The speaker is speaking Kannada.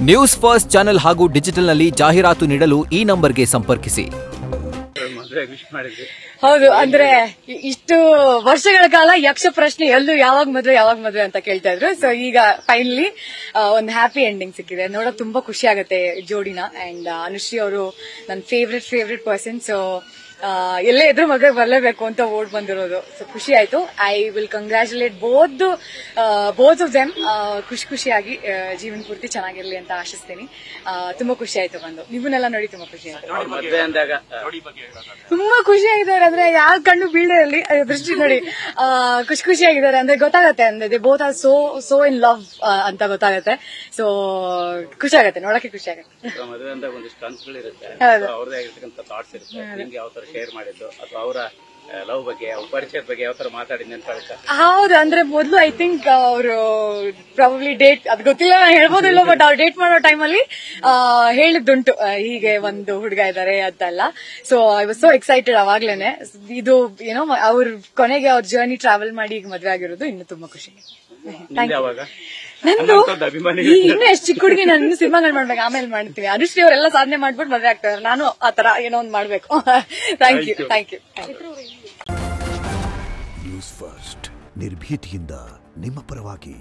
ನ್ಯೂಸ್ ಫಸ್ಟ್ ಚಾನೆಲ್ ಹಾಗೂ ಡಿಜಿಟಲ್ನಲ್ಲಿ ಜಾಹೀರಾತು ನೀಡಲು ಈ ನಂಬರ್ಗೆ ಸಂಪರ್ಕಿಸಿ. ಹೌದು, ಅಂದ್ರೆ ಇಷ್ಟು ವರ್ಷಗಳ ಕಾಲ ಯಕ್ಷ ಪ್ರಶ್ನೆ ಎಲ್ಲೂ ಯಾವಾಗ ಮದ್ವೆ ಅಂತ ಕೇಳ್ತಾ ಇದ್ರು. ಸೊ ಈಗ ಫೈನಲಿ ಒಂದು ಹ್ಯಾಪಿ ಎಂಡಿಂಗ್ ಸಿಕ್ಕಿದೆ. ನೋಡೋಕೆ ತುಂಬಾ ಖುಷಿ ಆಗುತ್ತೆ ಜೋಡಿನ. ಅಂಡ್ ಅನುಶ್ರೀ ಅವರು ನನ್ನ ಫೇವ್ರೆಟ್ ಪರ್ಸನ್. ಸೊ ಎಲ್ಲೇ ಇದ್ರು ಮದುವೆ ಬರಲೇಬೇಕು ಅಂತ ಓಡ್ ಬಂದಿರೋದು. ಸೊ ಖುಷಿ ಆಯ್ತು. I will congratulate both of them. ಖುಷಿಯಾಗಿ ಜೀವನ ಪೂರ್ತಿ ಚೆನ್ನಾಗಿರ್ಲಿ ಅಂತ ಆಶಿಸ್ತೀನಿ. ತುಂಬಾ ಖುಷಿ ಆಯ್ತು ಬಂದು. ನಿಮ್ಮನ್ನೆಲ್ಲ ನೋಡಿ ತುಂಬಾ ಖುಷಿ ಆಯ್ತು. ತುಂಬಾ ಖುಷಿಯಾಗಿದ್ದಾರೆ ಅಂದ್ರೆ ಯಾರ ಕಣ್ಣು ಬೀಳಲ್ಲಿ ದೃಷ್ಟಿ ನೋಡಿ ಖುಷಿಯಾಗಿದ್ದಾರೆ ಅಂದ್ರೆ ಗೊತ್ತಾಗತ್ತೆ. ಅಂದ್ರೆ both are so in love ಅಂತ ಗೊತ್ತಾಗತ್ತೆ. ಸೊ ಖುಷಿ ಆಗತ್ತೆ, ನೋಡಕ್ಕೆ ಖುಷಿ ಆಗತ್ತೆ. ಶೇರ್ ಮಾಡಿದ್ದು ಅಥವಾ ಅವರ ಲವ್ ಬಗ್ಗೆ ಪರಿಚಯದ ಬಗ್ಗೆ ಯಾವ ತರ ಮಾತಾಡಿದ್ದೆ ಅಂತ ಹೌದು. ಅಂದ್ರೆ ಮೊದಲು ಐ ಥಿಂಕ್ ಅವರು ಪ್ರಾಬಬ್ಲಿ ಡೇಟ್ ಅದು ಗೊತ್ತಿಲ್ಲ, ಹೇಳ್ಬೋದಿಲ್ಲ, ಬಟ್ ಅವ್ರು ಡೇಟ್ ಮಾಡೋ ಟೈಮಲ್ಲಿ ಹೇಳಿದ್ದುಂಟು ಹೀಗೆ ಒಂದು ಹುಡುಗ ಇದ್ದಾರೆ ಅಂತೆಲ್ಲ. So I was so excited ಅವಾಗ್ಲೇನೆ. ಇದು ಏನೋ ಅವ್ರ ಕೊನೆಗೆ ಅವ್ರ ಜರ್ನಿ ಟ್ರಾವೆಲ್ ಮಾಡಿ ಈಗ ಮದ್ವೆ ಆಗಿರೋದು ಇನ್ನು ತುಂಬಾ ಖುಷಿ. ನಂದು ಇನ್ನು ಎಷ್ಟು ಚಿಕ್ಕ ಹುಡುಗಿ, ನಾನು ಇನ್ನು ಸಿನಿಮಾಗಳು ಮಾಡ್ಬೇಕು, ಆಮೇಲೆ ಮಾಡ್ತೀವಿ. ಅನುಶ್ರೀ ಅವರೆಲ್ಲ ಸಾಧನೆ ಮಾಡ್ಬಿಟ್ಟು ಮದ್ವೆ ಆಗ್ತಾರೆ, ನಾನು ಆತರ ಏನೋ ಒಂದು ಮಾಡ್ಬೇಕು. Thank you. ನ್ಯೂಸ್ ಫಸ್ಟ್ ನಿರ್ಭೀತಿಯಿಂದ ನಿಮ್ಮ ಪರವಾಗಿ.